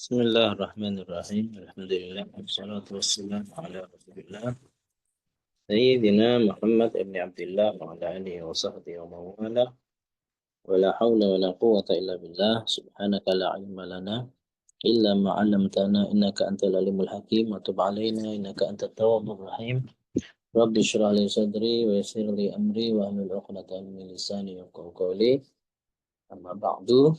Bismillahirrahmanirrahim. Alhamdulillah. Wassalatu wassalamu ala Rasulillah. Sayyidina Muhammad ibn Abdullah wa ala alihi wa sahbihi wa mawala. Wa la hawla wa la quwwata illa billah. Subhanaka la ilma lana illa ma 'allamtana innaka antal alimul hakim wa tub 'alaina innaka antat tawwabur rahim. Rabbi shrah li sadri wa yassir li amri wa hlul 'uqdatam min lisani yafqahu qawli. Amma ba'du.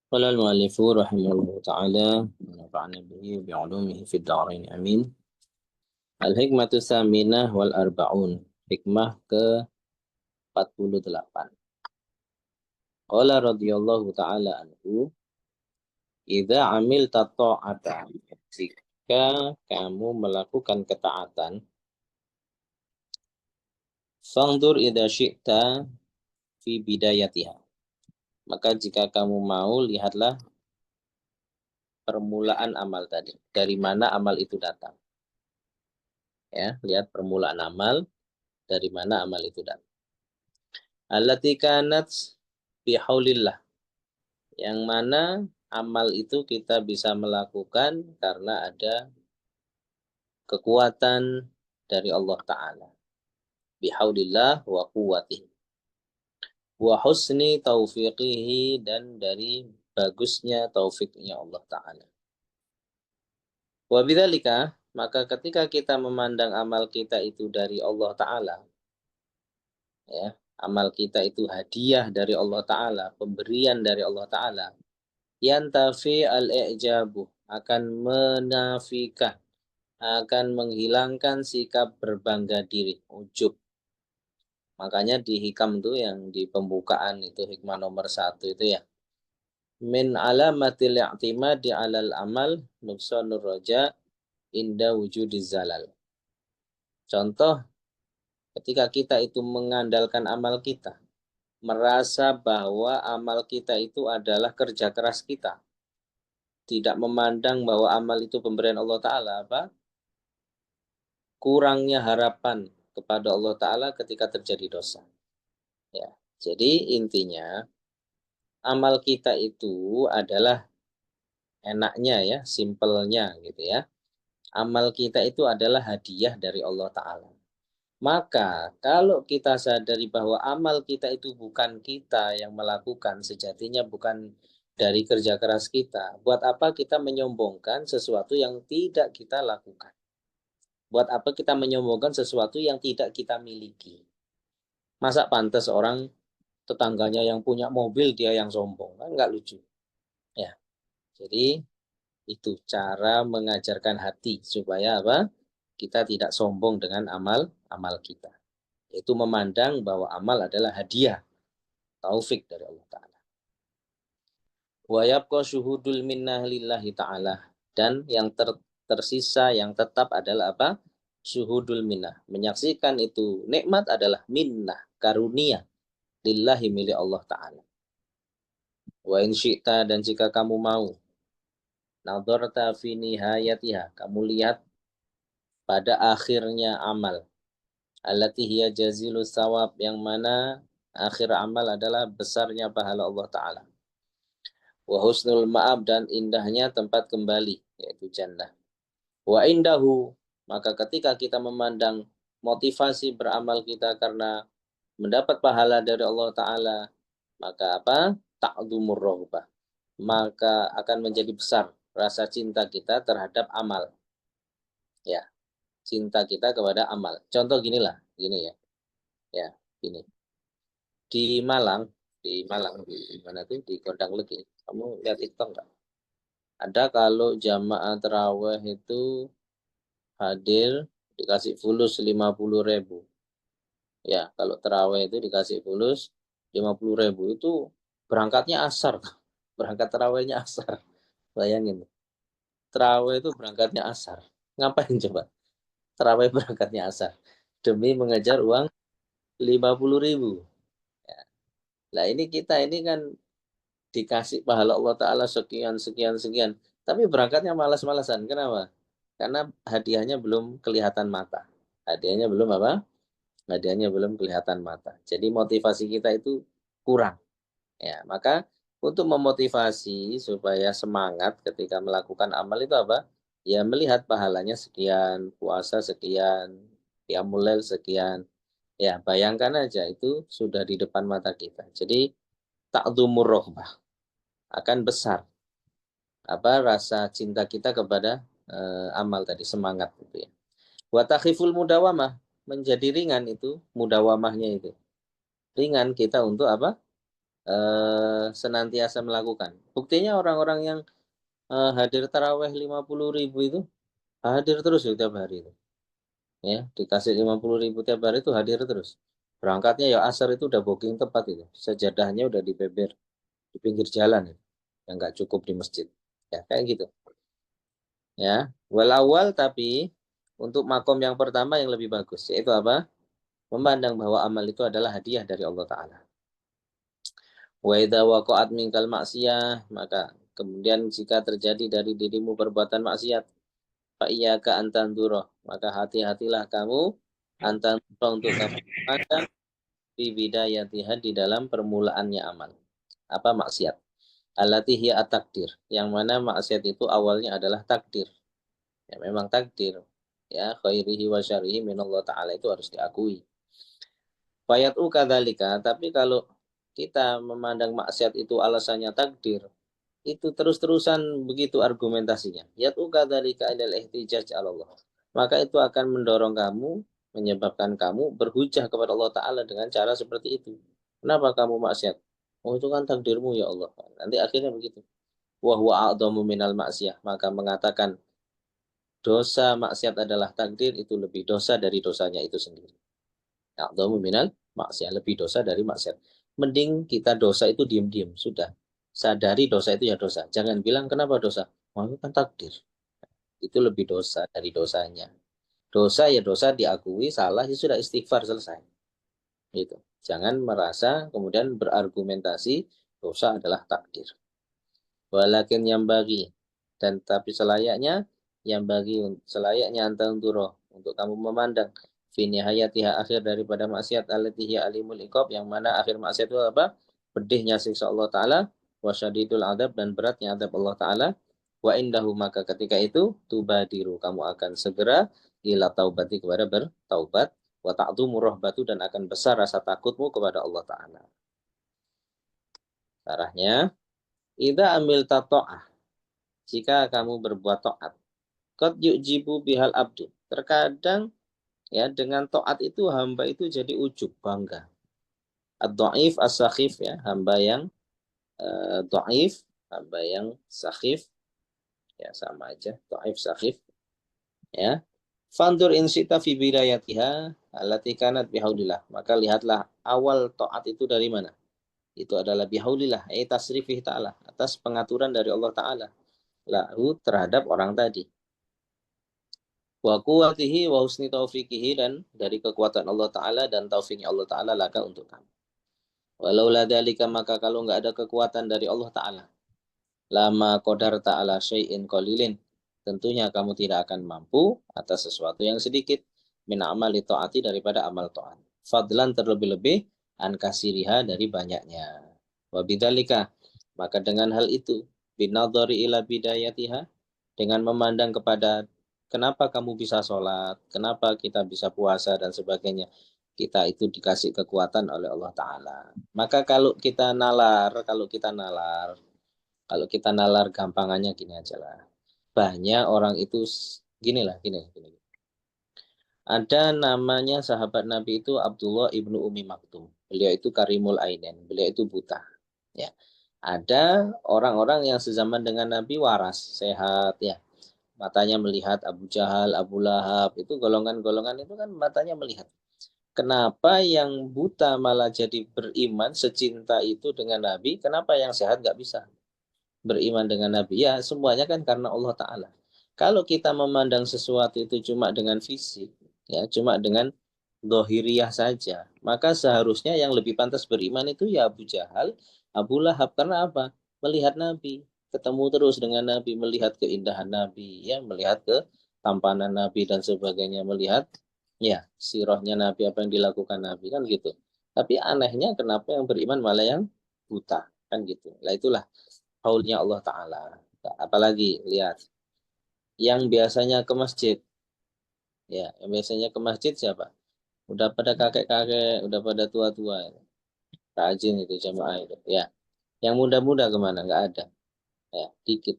Qala al-mu'allifu rahimahullahu ta'ala wa nafa'ana bihi bi'ulumihi fid dharain amin. Al-hikmatu saminah wal arba'un. Hikmah ke-48. Qala radhiyallahu ta'ala anhu, idza amilta ta'atan, jika kamu melakukan ketaatan, fangdur idza syi'ta fi bidayatiha. Maka jika kamu mau, lihatlah permulaan amal tadi. Dari mana amal itu datang. Ya, lihat permulaan amal, dari mana amal itu datang. Allati kanat bihaulillah, yang mana amal itu kita bisa melakukan karena ada kekuatan dari Allah Ta'ala. Bihaulillah wa quwwatihi. Wa husni taufiqihi, dan dari bagusnya taufiknya Allah Ta'ala. Wa bidzalika, maka ketika kita memandang amal kita itu dari Allah Ta'ala, ya, amal kita itu hadiah dari Allah Ta'ala, pemberian dari Allah Ta'ala, yantafi al-i'jabu, akan menafikan, akan menghilangkan sikap berbangga diri, ujub. Makanya di hikam itu yang di pembukaan itu hikmah nomor 1 itu ya. Min alamatil i'timadi alal amal nuqsanur raja inda wujudiz zalal. Contoh, ketika kita itu mengandalkan amal kita, merasa bahwa amal kita itu adalah kerja keras kita, tidak memandang bahwa amal itu pemberian Allah Ta'ala, kurangnya harapan kepada Allah Ta'ala ketika terjadi dosa. Ya, jadi intinya amal kita itu adalah, enaknya ya, simpelnya gitu ya, amal kita itu adalah hadiah dari Allah Ta'ala. Maka kalau kita sadari bahwa amal kita itu bukan kita yang melakukan, sejatinya bukan dari kerja keras kita, buat apa kita menyombongkan sesuatu yang tidak kita lakukan? Buat apa kita menyombongkan sesuatu yang tidak kita miliki? Masa pantas orang tetangganya yang punya mobil dia yang sombong? Kan nggak lucu. Ya, jadi itu cara mengajarkan hati supaya apa? Kita tidak sombong dengan amal kita. Yaitu memandang bahwa amal adalah hadiah, taufik dari Allah Ta'ala. Wa yabqa syuhudul minnah lillahi ta'ala. Dan yang tersisa, yang tetap adalah apa? Syuhudul minnah. Menyaksikan itu nikmat adalah minnah, karunia. Lillahi milik Allah Ta'ala. Wa in syi'ta, dan jika kamu mau, nadharta fi nihayatiha, kamu lihat pada akhirnya amal. Allati hiya jazilu sawab, yang mana akhir amal adalah besarnya pahala Allah Ta'ala. Wa husnul ma'ab, dan indahnya tempat kembali, yaitu jannah. Wa indahu, maka ketika kita memandang motivasi beramal kita karena mendapat pahala dari Allah Ta'ala, maka apa? Ta'dhumur rohbah. Maka akan menjadi besar rasa cinta kita terhadap amal. Ya, cinta kita kepada amal. Contoh ginilah, gini ya. Ya, gini. Di Malang, di mana tuh, di Gondang Legi. Kamu lihat TikTok nggak? Ada kalau jamaah terawih itu hadir dikasih fulus 50.000. Ya, kalau terawih itu dikasih fulus 50.000, itu berangkatnya asar. Berangkat terawihnya asar. Bayangin. Terawih itu berangkatnya asar. Ngapain coba? Terawih berangkatnya asar. Demi mengejar uang 50.000. Ya. Nah ini kita ini kan dikasih pahala Allah Ta'ala sekian, sekian, sekian. Tapi berangkatnya malas-malasan. Kenapa? Karena hadiahnya belum kelihatan mata. Hadiahnya belum apa? Hadiahnya belum kelihatan mata. Jadi motivasi kita itu kurang. Ya, maka untuk memotivasi supaya semangat ketika melakukan amal itu apa? Ya melihat pahalanya sekian, puasa sekian, qiyamul lail sekian. Ya, bayangkan aja itu sudah di depan mata kita. Jadi takdzumur rohbah, akan besar apa rasa cinta kita kepada amal tadi, semangat gitu ya. Wa takhiful mudawamah, menjadi ringan itu mudawamahnya itu. Ringan kita untuk apa? Senantiasa melakukan. Buktinya orang-orang yang hadir taraweh 50.000 itu hadir terus ya tiap hari itu. Ya, dikasih 50.000 tiap hari itu hadir terus. Berangkatnya ya asar itu udah booking tempat itu. Sajadahnya udah dibeber di pinggir jalan itu. Yang nggak cukup di masjid. Ya, kayak gitu. Ya, walawal tapi untuk makom yang pertama yang lebih bagus yaitu apa? Memandang bahwa amal itu adalah hadiah dari Allah Ta'ala. Wa idza waqa'at minkal maksiyah, maka kemudian jika terjadi dari dirimu perbuatan maksiat, fa iyyaka an tandura, maka hati-hatilah kamu antandura untuk kamu memandang di bidayatiha di dalam permulaannya amal. Apa maksiat? Allati hiya at-takdir, yang mana maksiat itu awalnya adalah takdir. Ya memang takdir. Ya, khairihi wa syarihi minallah Ta'ala itu harus diakui. Fayat'u kadzalika, tapi kalau kita memandang maksiat itu alasannya takdir, itu terus-terusan begitu argumentasinya. Yat'u kadzalika ilal ihtijaj 'ala Allah. Maka itu akan mendorong kamu, menyebabkan kamu berhujah kepada Allah Ta'ala dengan cara seperti itu. Kenapa kamu maksiat? Oh itu kan takdirmu ya Allah. Nanti akhirnya begitu. Wa huwa a'dhamu minal maksiyah. Maka mengatakan dosa maksiat adalah takdir itu lebih dosa dari dosanya itu sendiri. A'dhamu minal maksiyah, lebih dosa dari maksiat. Mending kita dosa itu diam-diam, sudah. Sadari dosa itu ya dosa. Jangan bilang kenapa dosa. Oh, itu kan takdir. Itu lebih dosa dari dosanya. Dosa ya dosa diakui, salah ya sudah istighfar selesai. Gitu. Jangan merasa kemudian berargumentasi dosa adalah takdir. Walakin yang bagi dan tapi selayaknya yang bagi selayaknya antara untuk kamu memandang fini hayatiha akhir daripada maksiat alatihi alimul iqab, yang mana akhir maksiat itu apa? Pedihnya siksa Allah Ta'ala, wasyadidul adab, dan beratnya adab Allah Ta'ala. Wa indahu, maka ketika itu tubadiru, kamu akan segera ila taubati, kepada bertaubat, wa ta'dumu rahbatu, dan akan besar rasa takutmu kepada Allah Ta'ala. Sarahnya, idza amil ta'ah, jika kamu berbuat taat, qad yujibu bihal abdu, terkadang ya dengan taat itu hamba itu jadi ujub, bangga. Ad-dhaif as-sakhif, ya, hamba yang dhaif, hamba yang sakhif, ya sama aja, dhaif sakhif, ya. Fandur in sita fi bidayatiha allati kanat bihaulillah, maka lihatlah awal taat itu dari mana? Itu adalah bihaulillah, tasrifih ta'ala, atas pengaturan dari Allah Ta'ala lahu terhadap orang tadi. Wa quwwatihi wa husni taufiqihi, dan dari kekuatan Allah Ta'ala dan taufiknya Allah Ta'ala laka untuk kamu. Walau la dalika, maka kalau nggak ada kekuatan dari Allah Ta'ala, lama qadar ta'ala syai'in qalilin, tentunya kamu tidak akan mampu atas sesuatu yang sedikit min amali ta'ati, daripada amal ta'at. Fadlan, terlebih-lebih an kasiriha, dari banyaknya. Wa bidzalika, maka dengan hal itu, binadhari ila bidayatiha, dengan memandang kepada kenapa kamu bisa sholat, kenapa kita bisa puasa dan sebagainya, kita itu dikasih kekuatan oleh Allah Ta'ala. Maka kalau kita nalar gampangannya gini aja lah. Banyak orang itu gini. Ada namanya sahabat Nabi itu Abdullah ibnu Umi Maktum. Beliau itu Karimul Ainen. Beliau itu buta. Ya. Ada orang-orang yang sezaman dengan Nabi waras, sehat, ya. Matanya melihat. Abu Jahal, Abu Lahab, itu golongan-golongan itu kan matanya melihat. Kenapa yang buta malah jadi beriman secinta itu dengan Nabi? Kenapa yang sehat nggak bisa beriman dengan Nabi? Ya semuanya kan karena Allah Ta'ala. Kalau kita memandang sesuatu itu cuma dengan fisik, ya cuma dengan dohiriyah saja, maka seharusnya yang lebih pantas beriman itu ya Abu Jahal, Abu Lahab. Karena apa? Melihat Nabi, ketemu terus dengan Nabi, melihat keindahan Nabi, ya melihat ketampanan Nabi dan sebagainya, melihat ya sirahnya Nabi, apa yang dilakukan Nabi, kan gitu. Tapi anehnya kenapa yang beriman malah yang buta? kan gitu. Lah itulah haulnya Allah Ta'ala. Apalagi lihat yang biasanya ke masjid, ya yang biasanya ke masjid siapa? Udah pada kakek-kakek, udah pada tua-tua, rajin itu jamaah itu. Ya, yang muda-muda kemana? Nggak ada, ya dikit.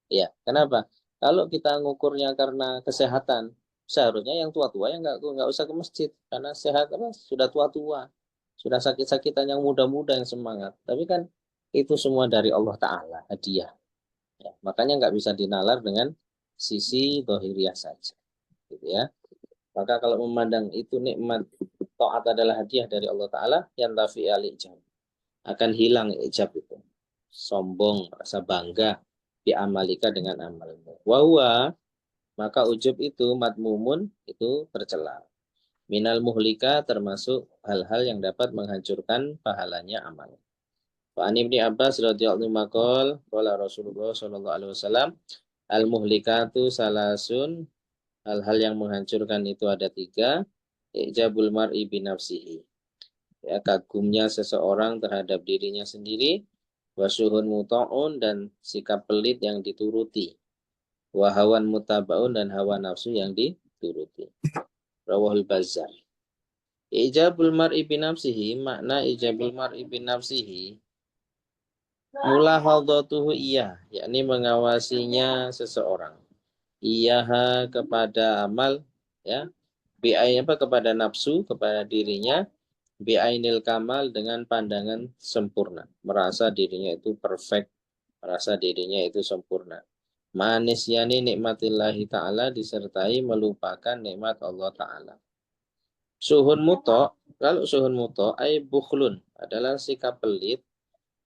Ya, kenapa? Kalau kita ngukurnya karena kesehatan, seharusnya yang tua-tua yang nggak usah ke masjid karena sehat apa sudah tua-tua, sudah sakit-sakitan, yang muda-muda yang semangat. Tapi kan itu semua dari Allah Ta'ala, hadiah. Ya, makanya nggak bisa dinalar dengan sisi dohiriah saja, gitu ya. Maka kalau memandang itu nikmat taat adalah hadiah dari Allah Ta'ala, yang tafi al-ijab, akan hilang ijab itu. Sombong, rasa bangga, diamalika dengan amalmu. Wahwa, maka ujub itu matmumun, itu tercela. Minal muhlika, termasuk hal-hal yang dapat menghancurkan pahalanya amal. Fa'an ibni Abbas radhiyallahu anhu qala Rasulullah sallallahu alaihi wasallam, al-muhlikatu salasun, hal-hal yang menghancurkan itu ada 3. Ijabul mar'i binafsihi, ya kagumnya seseorang terhadap dirinya sendiri, wasuhun muta'un, dan sikap pelit yang dituruti, wahawan mutabaun, dan hawa nafsu yang dituruti. Rawahul Bazzar. Ijabul mar'i binafsihi, makna ijabul mar'i binafsihi mulahadatuhu iya, yakni mengawasinya seseorang, iyaha kepada amal, ya bi'ai apa kepada nafsu, kepada dirinya, bi'ainil kamal, dengan pandangan sempurna, merasa dirinya itu perfect, merasa dirinya itu sempurna. Manis yani nikmatillahi ta'ala, disertai melupakan nikmat Allah ta'ala. Suhun muto, kalau suhun muto ay bukhlun, adalah sikap pelit,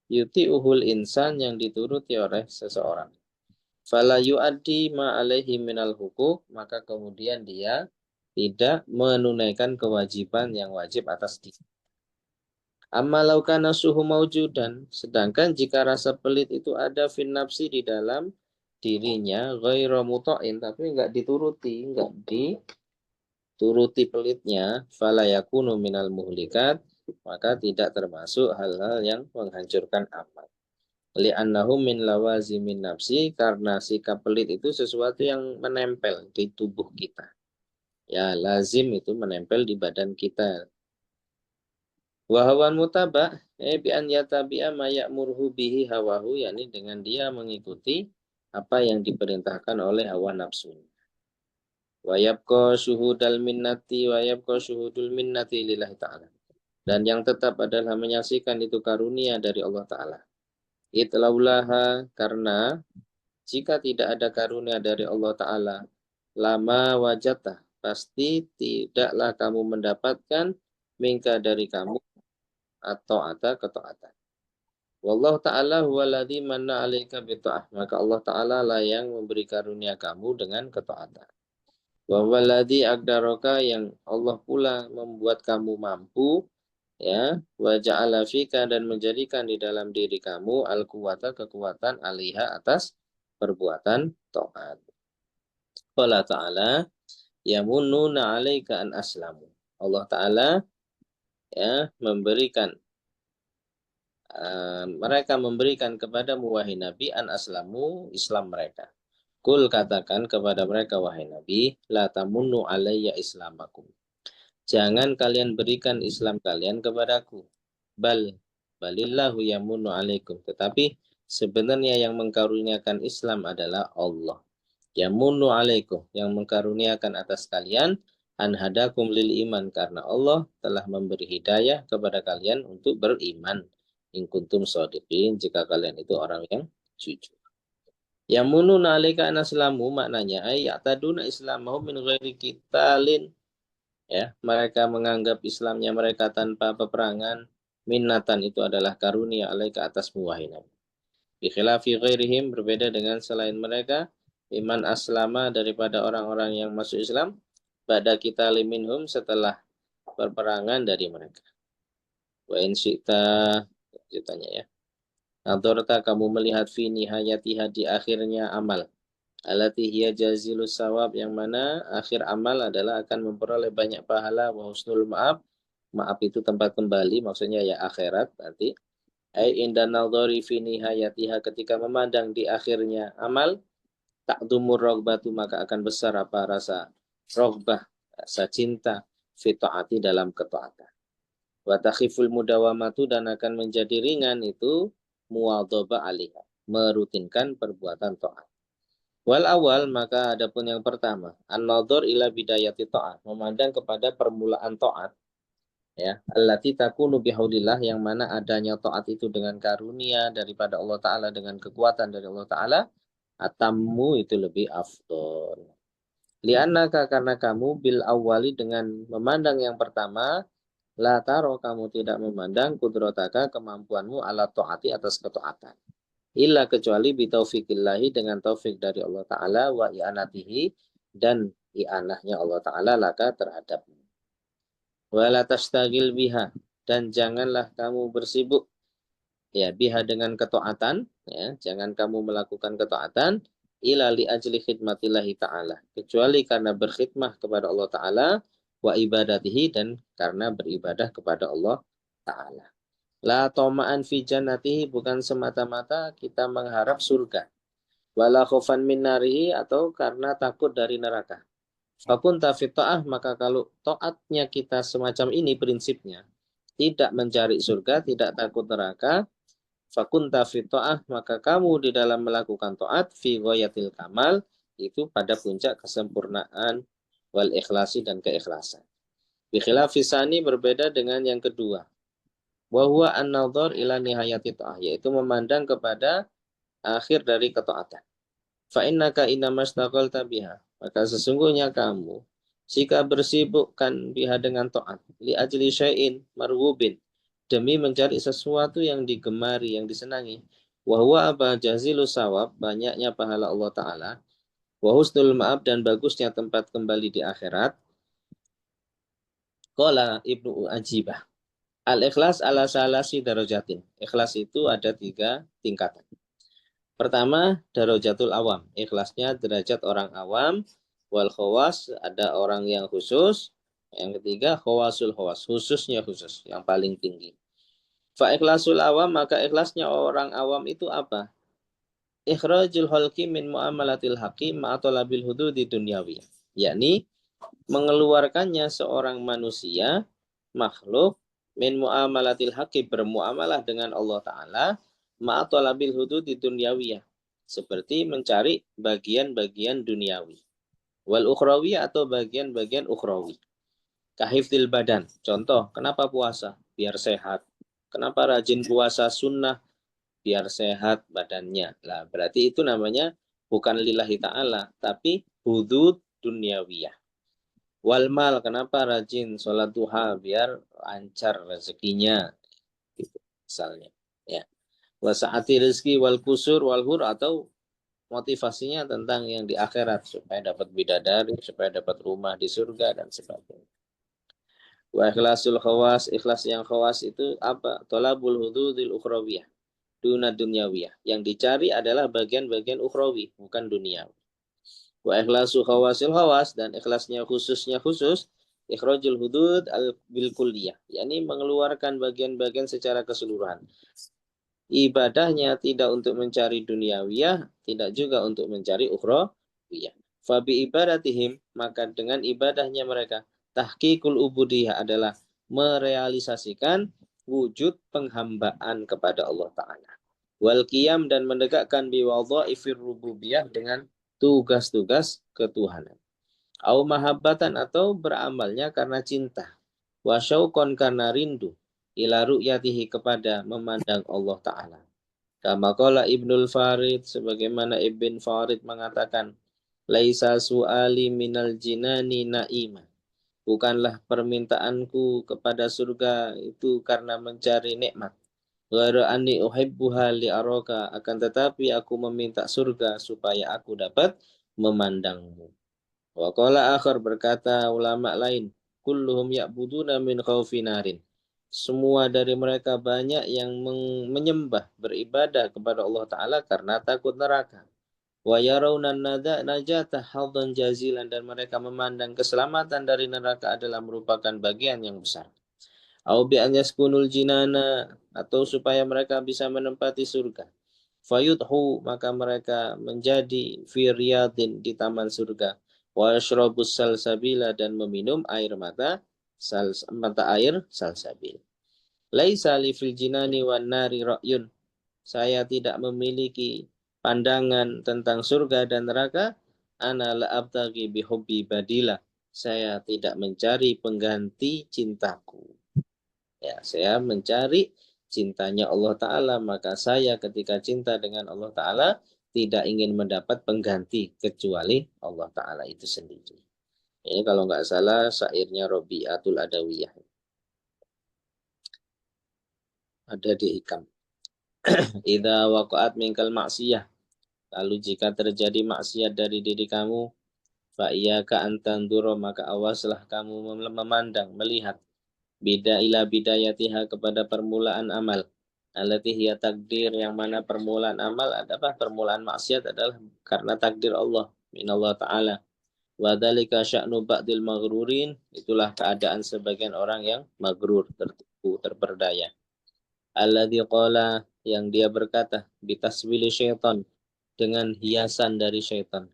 yuti uhul insan, yang dituruti oleh seseorang. Fala yu'addi ma alaihi minal hukuk, maka kemudian dia tidak menunaikan kewajiban yang wajib atas diri. Amma laukana suhu maujudan, sedangkan jika rasa pelit itu ada fin nafsi, di dalam dirinya, ghairu muta'in, tapi enggak dituruti, enggak dituruti pelitnya, fala yakunu minal muhlikat, maka tidak termasuk hal-hal yang menghancurkan amal. Li'annahu min lawazimin nafsi, karena sikap pelit itu sesuatu yang menempel di tubuh kita. Ya, lazim itu menempel di badan kita. Wahawan mutaba, bi an yatabi'a ma ya'murhu bihi hawahu, yakni dengan dia mengikuti apa yang diperintahkan oleh hawa nafsu. Wa yabqa syuhudal minnati wa yabqa syuhudul minnati lillahi ta'ala. Dan yang tetap adalah menyaksikan itu karunia dari Allah Ta'ala. Itlaulaha, karena jika tidak ada karunia dari Allah Ta'ala, lama wajatah, pasti tidaklah kamu mendapatkan mingka dari kamu atau ada ketaatan. Wallahu ta'ala huwaladzi manna 'alaika bita'ah, maka Allah Ta'ala lah yang memberi karunia kamu dengan ketaatan. Wa waladzi aqdaraka, yang Allah pula membuat kamu mampu, ya, wa ja'ala fika, dan menjadikan di dalam diri kamu al-quwata, kekuatan, alaiha, atas perbuatan taat. Qala ta'ala yamunnuna 'alaika an aslamu. Allah Ta'ala, ya, memberikan mereka memberikan kepadamu wahai Nabi an aslamu, Islam mereka. Kul, katakan kepada mereka wahai Nabi, la tamunnu alayya islamakum. Jangan kalian berikan Islam kalian kepadaku. Balillahu yamunnu alaikum. Tetapi sebenarnya yang mengkaruniakan Islam adalah Allah. Yamunnu alaikum, yang mengkaruniakan atas kalian, an hadakum lil iman, karena Allah telah memberi hidayah kepada kalian untuk beriman. In kuntum shodiqin, jika kalian itu orang yang jujur. Yamununa alaika an aslamu, maknanya ay ya'taduna islamahum min ghairi qitalin, ya, mereka menganggap Islamnya mereka tanpa peperangan. Minnatan, itu adalah karunia, alaika, atasmu wahai Nabi. Bi khilafi ghairihim, berbeda dengan selain mereka, iman aslama, daripada orang-orang yang masuk Islam, ba'da kita liminhum, setelah perperangan dari mereka. Wa in syi'ta, ceritanya ya, nadorta, kamu melihat fi nihayatiha, di akhirnya amal, alati hiya jazilus sawab, yang mana akhir amal adalah akan memperoleh banyak pahala, wa husnul maaf, maaf itu tempat kembali, maksudnya ya akhirat nanti. Ai inda nadhari fi nihayatiha, ketika memandang di akhirnya amal, takdumur rogbatu, maka akan besar apa rasa rogbah, rasa cinta, fi ta'ati, dalam ketaatan. Wa takhiful mudawamatu, dan akan menjadi ringan itu muwadhaba alaiha, merutinkan perbuatan taat. Wal awal, maka adapun yang pertama, an-nadhar ila bidayati ta'at, memandang kepada permulaan taat, ya, allati takunu bihaulillah, yang mana adanya taat itu dengan karunia daripada Allah Ta'ala, dengan kekuatan dari Allah Ta'ala, atammu, itu lebih afdol. Li'annaka, karena kamu, bil awali, dengan memandang yang pertama, la taro, kamu tidak memandang, kudrotaka, kemampuanmu, ala taati, atas ketaatan. Illa, kecuali bitaufiqillahi, dengan taufik dari Allah Ta'ala, wa i'anatihi, dan i'anahnya Allah Ta'ala laka, terhadapmu. Wala tastagil biha, dan janganlah kamu bersibuk, ya, biha, dengan ketaatan, ya, jangan kamu melakukan ketaatan, ila li ajli khidmatillahi ta'ala, kecuali karena berkhidmah kepada Allah Ta'ala, wa ibadatihi, dan karena beribadah kepada Allah Ta'ala. La toma'an fi jannatihi, bukan semata-mata kita mengharap surga. Wala khofan min narihi, atau karena takut dari neraka. Fakun tafit ta'ah, maka kalau taatnya kita semacam ini prinsipnya, tidak mencari surga, tidak takut neraka, fakun tafit ta'ah, maka kamu di dalam melakukan taat, fi ghayatil kamal, itu pada puncak kesempurnaan, wal ikhlasi, dan keikhlasan. Bikhilafisani, berbeda dengan yang kedua. Wa an-nadhar ila nihayati ta'ah, yaitu memandang kepada akhir dari ketaatan. Fa innaka innamashtaghalta biha, maka sesungguhnya kamu jika bersibukkan biha, dengan taat, li ajli syai'in marwubin, demi mencari sesuatu yang digemari, yang disenangi, wa huwa aba jazilu sawab, banyaknya pahala Allah Ta'ala, wa husnul ma'ab, dan bagusnya tempat kembali di akhirat. Qala Ibnu Ajibah, al-ikhlas ala salasi darajatin, ikhlas itu ada 3 tingkatan. Pertama, darajatul awam, ikhlasnya derajat orang awam. Wal khawas, ada orang yang khusus. Yang ketiga, khawasul khawas, khususnya khusus, yang paling tinggi. Fa ikhlasul awam, maka ikhlasnya orang awam itu apa? Ikhrajul halqi min muamalatil hakim ma'atolabil hududi dunyawi, yakni mengeluarkannya seorang manusia, makhluk, min muamalatil hakim, bermuamalah dengan Allah Ta'ala, ma'atolabil hududi dunyawiyah, seperti mencari bagian-bagian duniawi. Wal ukhrawi, atau bagian-bagian ukhrawi. Kahifdil badan. Contoh, kenapa puasa? Biar sehat. Kenapa rajin puasa sunnah? Biar sehat badannya. Lah, berarti itu namanya bukan lillahi ta'ala, tapi hudud dunyawiyah. Wal mal, kenapa rajin sholat duha? Biar lancar rezekinya. Gitu, misalnya. Ya. Wasaati rezeki wal kusur wal hur, atau motivasinya tentang yang di akhirat, supaya dapat bidadari, supaya dapat rumah di surga, dan sebagainya. Wa ikhlasul khawas, ikhlas yang khawas itu apa? Tolabul hududil ukhrawiyah, duna dunyawiyah. Yang dicari adalah bagian-bagian ukhrawi, bukan duniawi. Wa ikhlasu khawasil khawas, dan ikhlasnya khususnya khusus, ikhrajul hudud al bil kulliyah, yakni mengeluarkan bagian-bagian secara keseluruhan. Ibadahnya tidak untuk mencari duniawiyah, tidak juga untuk mencari ukhrawiyah. Fabi ibadatihim, maka dengan ibadahnya mereka, tahqiqul ubudiyah, adalah merealisasikan wujud penghambaan kepada Allah Ta'ala. Wal qiyam, dan menegakkan biwadha'ifir rububiyah, dengan tugas-tugas ketuhanan. Au mahabbatan, atau beramalnya karena cinta. Wa syauqan, karena rindu. Ila ru'yatihi, kepada memandang Allah Ta'ala. Kama qala Ibnul Farid, sebagaimana Ibn Farid mengatakan, laisa su'ali minal jinani na'ima, bukanlah permintaanku kepada surga itu karena mencari nikmat. Ghairu anni uhibbuha li'araka, akan tetapi aku meminta surga supaya aku dapat memandangmu. Wa qala akhar, berkata ulama lain, kulluhum ya'buduna min khaufi narin, semua dari mereka banyak yang menyembah, beribadah kepada Allah Ta'ala karena takut neraka. Wa yarawna najata haddan jazilan, dan mereka memandang keselamatan dari neraka adalah merupakan bagian yang besar. Au bi an yaskunul jinana, atau supaya mereka bisa menempati surga. Fayudhu, maka mereka menjadi fi riyadin, di taman surga. Wa yashrabus salsabila, dan meminum air mata air salsabil. Laisa li fil jinani wan nari ra'yun. Saya tidak memiliki pandangan tentang surga dan neraka. Ana la abtaghi bihubbi badila. Saya tidak mencari pengganti cintaku. Ya, saya mencari cintanya Allah Ta'ala. Maka saya ketika cinta dengan Allah Ta'ala tidak ingin mendapat pengganti kecuali Allah Ta'ala itu sendiri. Ini kalau nggak salah syairnya Robi'atul Adawiyah. Ada di Hikam. Idza waqa'at minkal maksiyah. Lalu jika terjadi maksiat dari diri kamu, fa iyyaka an tandura, maka awaslah kamu memandang, melihat ila bidayatiha, kepada permulaan amal. Allati hiya takdir, yang mana permulaan amal adalah permulaan maksiat adalah karena takdir Allah, minallah taala. Wa dzalika sya'nu ba'dil maghrurin, itulah keadaan sebagian orang yang maghrur, tertipu, terperdaya. Alladzi qala, yang dia berkata, bitaswili syaitan, dengan hiasan dari syaitan.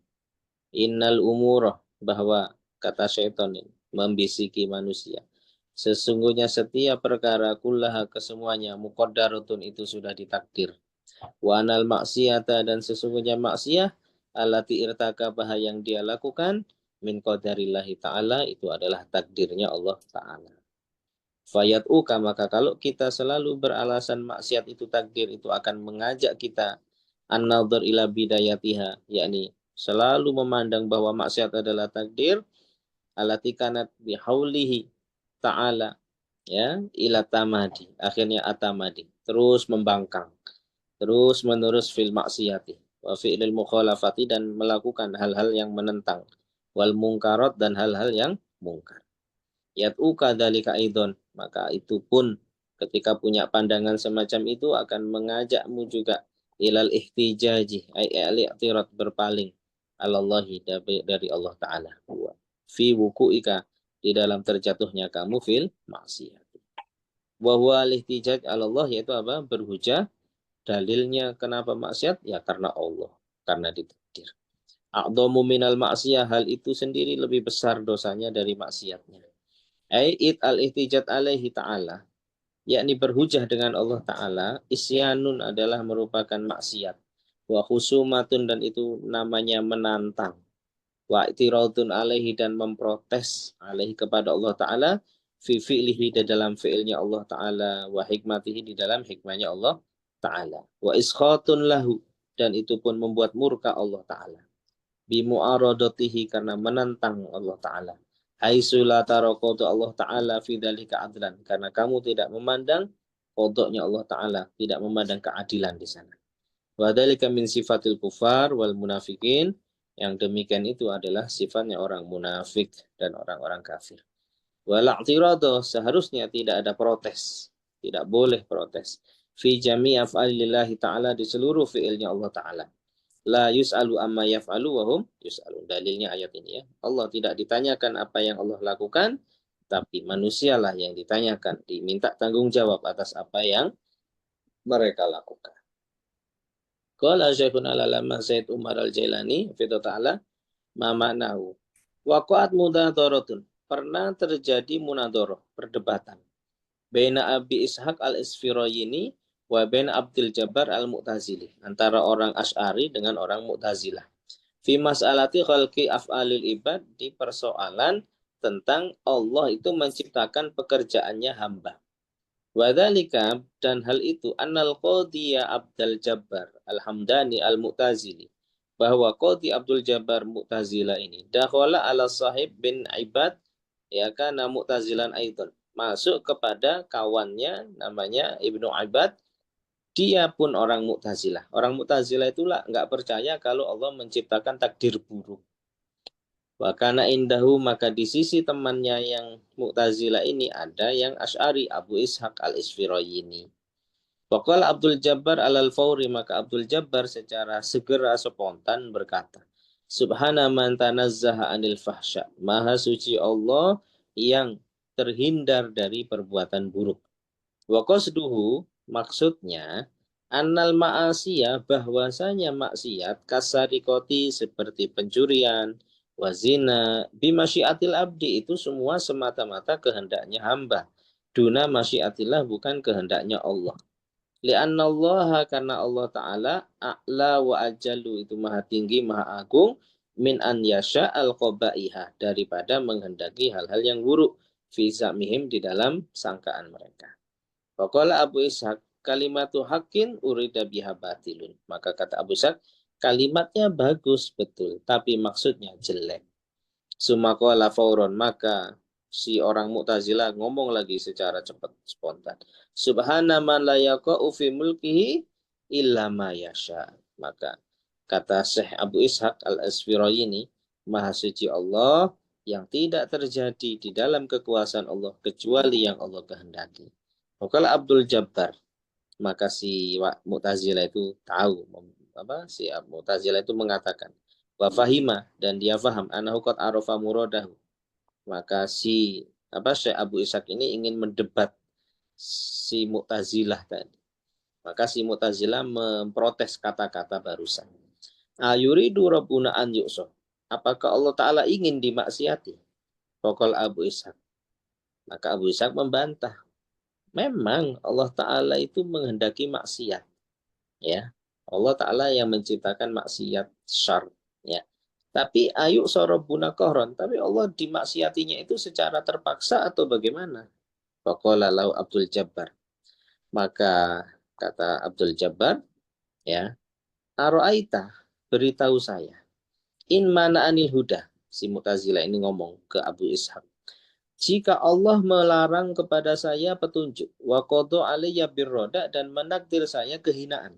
Innal umurah, bahwa kata syaitan ini membisiki manusia. Sesungguhnya setiap perkara kullaha, kesemuanya, muqaddaratun, itu sudah ditakdir. Wa anal maksiyata, dan sesungguhnya maksiyah, allati irtakabah, yang dia lakukan, min qadarillahi ta'ala, itu adalah takdirnya Allah ta'ala. Fayat'uka, maka kalau kita selalu beralasan maksiat itu takdir, itu akan mengajak kita an-nadhar ila bidayatiha, yakni selalu memandang bahwa maksiat adalah takdir, alati kanat bihaulihi ta'ala, ya, ila tamadi, akhirnya atamadi, terus membangkang, terus menerus fil maksiati, wa fi'lil mukhalafati, dan melakukan hal-hal yang menentang, wal mungkarat, dan hal-hal yang mungkar. Yat'uka dzalika aidon, maka itu pun ketika punya pandangan semacam itu akan mengajakmu juga ilal ihtijaji, ay al-i'tirad, berpaling, alallahi, dari Allah Ta'ala, fi wuku'ika, di dalam terjatuhnya kamu fil maksiat. Wa huwa al-ihtijaj alallah, yaitu apa? Berhujah. Dalilnya kenapa maksiat? Ya karena Allah, karena ditakdir. A'dhamu minal maksiyah, hal itu sendiri lebih besar dosanya dari maksiatnya. Ait al-ihtijat alaihi ta'ala, yakni berhujah dengan Allah Ta'ala, isyanun adalah merupakan maksiat. Wa khusumatun, dan itu namanya menantang. Wa i'tiradun alaihi, dan memprotes alaihi, kepada Allah Ta'ala, fi fi'lihi, di dalam fi'ilnya Allah Ta'ala, wa hikmatihi, di dalam hikmahnya Allah Ta'ala. Wa iskhatun lahu, dan itu pun membuat murka Allah Ta'ala. Bimu'aradatihi, karena menentang Allah Ta'ala. Haitsu la tara qada Allah Ta'ala fi dzalika adlan, karena kamu tidak memandang qadanya Allah Ta'ala, tidak memandang keadilan di sana. Wa dzalika min sifatil kufar wal munafikin, yang demikian itu adalah sifatnya orang munafik dan orang-orang kafir. Wala i'tiradu, seharusnya tidak ada protes, tidak boleh protes. Fi jami' af'alillahi ta'ala, di seluruh fi'ilnya Allah Ta'ala. La yus'alu amma yaf'alu wa hum yus'alun. Dalilnya ayat ini ya. Allah tidak ditanyakan apa yang Allah lakukan, tapi manusialah yang ditanyakan, diminta tanggung jawab atas apa yang mereka lakukan. Qala Syekhuna al-Allamah Zaid Umar al-Jailani fi ta'ala ma ma'nahu. Waqa'at mudadaratun. Pernah terjadi munadharah, perdebatan. Baina Abi Ishaq al-Isfirayini wa bain Abdul Jabbar al-Mu'tazili, antara orang Asy'ari dengan orang Mu'tazilah. Fi mas'alati khalqi af'alil ibad, di persoalan tentang Allah itu menciptakan pekerjaannya hamba. Wa dzalika, dan hal itu, annal qadhiya Abdul Jabbar al-Hamdani al-Mu'tazili, bahwa Qadhi Abdul Jabbar Mu'tazila ini dakhala ala sahib bin Ibad, ya kana Mu'tazilan aidan, masuk kepada kawannya namanya Ibnu Ibad, dia pun orang Mu'tazilah. Orang Mu'tazilah itulah nggak percaya kalau Allah menciptakan takdir buruk. Wa kana indahu, maka di sisi temannya yang Mu'tazilah ini ada yang Asy'ari, Abu Ishaq al-Isfirayini. Waqala Abdul Jabbar al-Fawri, maka Abdul Jabbar secara segera spontan berkata, Subhana man tanazzaha anil fahsya, maha suci Allah yang terhindar dari perbuatan buruk. Wa qasduhu, maksudnya annal ma'asiyah, bahwasanya maksiat kasarikoti seperti pencurian, wazina, bimasyiatil abdi, itu semua semata-mata kehendaknya hamba. Duna masyiatillah, bukan kehendaknya Allah. Li'annallaha, karena Allah Ta'ala a'la wa ajalu, itu maha tinggi, maha agung, min an yasha al-qobaiha, daripada menghendaki hal-hal yang buruk, fi zamihim, di dalam sangkaan mereka. Faqala Abu Ishaq, kalimatu hakin urida biha batilun. Maka kata Abu Ishaq, kalimatnya bagus betul, tapi maksudnya jelek. Sumakola fauron, maka si orang Mu'tazilah ngomong lagi secara cepat, spontan. Subhana man la yaqa'u fi mulkihi illa ma yasha. Maka kata Syekh Abu Ishaq Al-Asfirayini, maha suci Allah yang tidak terjadi di dalam kekuasaan Allah kecuali yang Allah kehendaki. Kalau Abdul Jabbar, maka si Mu'tazilah itu tahu, si Mu'tazilah itu mengatakan wa fahima, dan dia faham, anahu qad arafa muradahu. Maka si Syekh Abu Ishaq ini ingin mendebat si Mu'tazilah tadi. Maka si Mu'tazilah memprotes kata-kata barusan. Ayuridu rabbuna an yu'soh. Apakah Allah Ta'ala ingin dimaksiati? Faqal Abu Ishaq. Maka Abu Ishaq membantah. Memang Allah Ta'ala itu menghendaki maksiat. Ya, Allah Ta'ala yang menciptakan maksiat syar. Ya. Tapi ayu sorobuna kohron. Tapi Allah dimaksiatinya itu secara terpaksa atau bagaimana? Faqala lau Abdul Jabbar. Maka kata Abdul Jabbar, ya, aro'aita, beritahu saya. In mana anil huda. Si Mu'tazilah ini ngomong ke Abu Ishaq. Jika Allah melarang kepada saya petunjuk, wa qadha alayya birroda, dan menakdir saya kehinaan.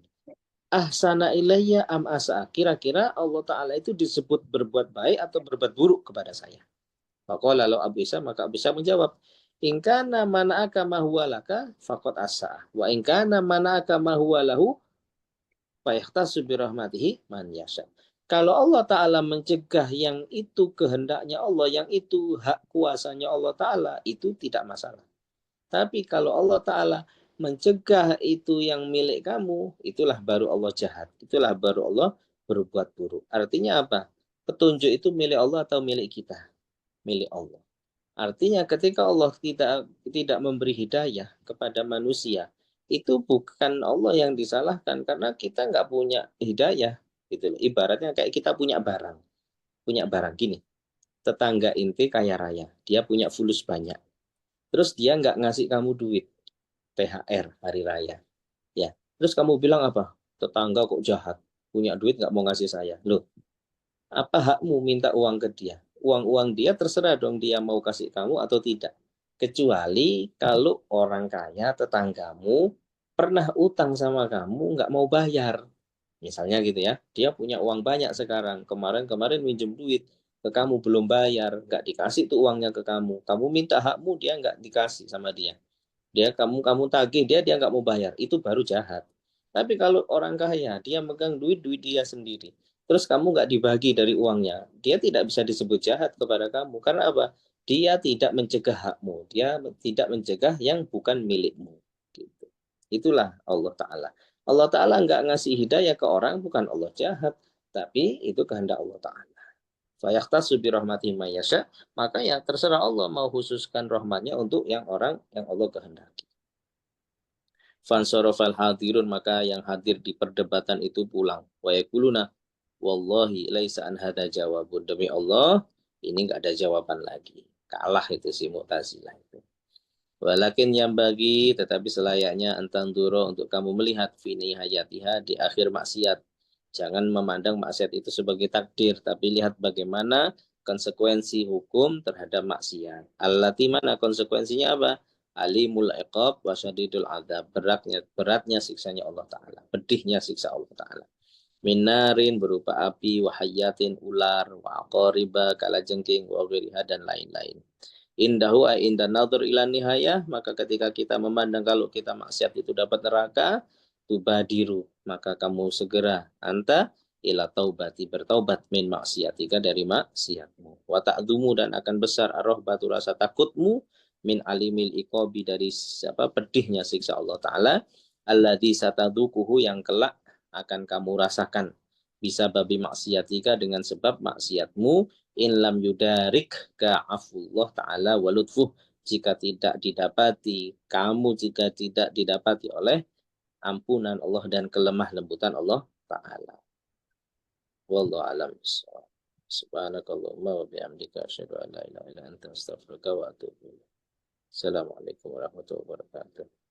Ahsana ilayya am asa. Kira-kira Allah Ta'ala itu disebut berbuat baik atau berbuat buruk kepada saya. Maka lalu Abu Isa, maka Abu Isa menjawab, ingkana mana'aka mahuwalaka faqad asa. Wa ingkana mana'aka mahuwalahu fayahtasu birahmatihi man yasha. Kalau Allah Ta'ala mencegah yang itu kehendaknya Allah, yang itu hak kuasanya Allah Ta'ala, itu tidak masalah. Tapi kalau Allah Ta'ala mencegah itu yang milik kamu, itulah baru Allah jahat. Itulah baru Allah berbuat buruk. Artinya apa? Petunjuk itu milik Allah atau milik kita? Milik Allah. Artinya ketika Allah tidak memberi hidayah kepada manusia, itu bukan Allah yang disalahkan, karena kita nggak punya hidayah. Gitu. Ibaratnya kayak kita punya barang. Punya barang gini. Tetangga inti kaya raya. Dia punya fulus banyak. Terus dia nggak ngasih kamu duit. THR hari raya. Ya. Terus kamu bilang apa? Tetangga kok jahat. Punya duit nggak mau ngasih saya. Loh, apa hakmu minta uang ke dia? Uang-uang dia terserah dong, dia mau kasih kamu atau tidak. Kecuali kalau orang kaya tetanggamu pernah utang sama kamu nggak mau bayar. Misalnya gitu ya, dia punya uang banyak sekarang, kemarin-kemarin minjem duit ke kamu belum bayar, nggak dikasih tuh uangnya ke kamu. Kamu minta hakmu, dia nggak dikasih sama dia. Kamu tagih dia nggak mau bayar, itu baru jahat. Tapi kalau orang kaya, dia megang duit dia sendiri, terus kamu nggak dibagi dari uangnya, dia tidak bisa disebut jahat kepada kamu. Karena apa? Dia tidak mencegah hakmu, dia tidak mencegah yang bukan milikmu. Gitu. Itulah Allah Ta'ala. Allah Ta'ala nggak ngasih hidayah ke orang, bukan Allah jahat, tapi itu kehendak Allah Ta'ala. Fayahtasu bi rahmatihi may yasha, maka ya terserah Allah mau khususkan rahmatnya untuk yang orang yang Allah kehendaki. Fansorofal hadirun, maka yang hadir di perdebatan itu pulang. Wa yakuluna wallahi laisa an hada jawabun, demi Allah ini nggak ada jawaban lagi. Kalah itu si Mu'tazilah itu. Walakin yang bagi, tetapi selayaknya antang duro, untuk kamu melihat fini hayatiha, di akhir maksiat. Jangan memandang maksiat itu sebagai takdir, tapi lihat bagaimana konsekuensi hukum terhadap maksiat. Allati, mana konsekuensinya apa? Alimul iqab wa syadidul adab. Beratnya siksanya Allah Ta'ala. Pedihnya siksa Allah Ta'ala. Minarin, berupa api, wahayatin, ular, wa aqariba, kalajengking, wa ghiriha, dan lain-lain. Indahu inda nadhur ila nihayah, maka ketika kita memandang kalau kita maksiat itu dapat neraka, tubadiru, maka kamu segera anta ila taubati, bertaubat, min maksiatika, dari maksiatmu. Wa ta'dumu, dan akan besar arrohbatu, rasa takutmu, min alimil iqabi, dari siapa pedihnya siksa Allah Ta'ala, alladzi satadukuhu, yang kelak akan kamu rasakan, bisa babi maksiatika, dengan sebab maksiatmu, in lam yudarik ka afullah Ta'ala walutfuh, jika tidak didapati kamu, jika tidak didapati oleh ampunan Allah dan kelemah lembutan Allah Ta'ala. Wallahu alam bissawab. Subhanakallahumma wa bihamdika asyhadu an la ilaha illa anta astaghfiruka wa atubu ilaik. Assalamualaikum warahmatullahi wabarakatuh.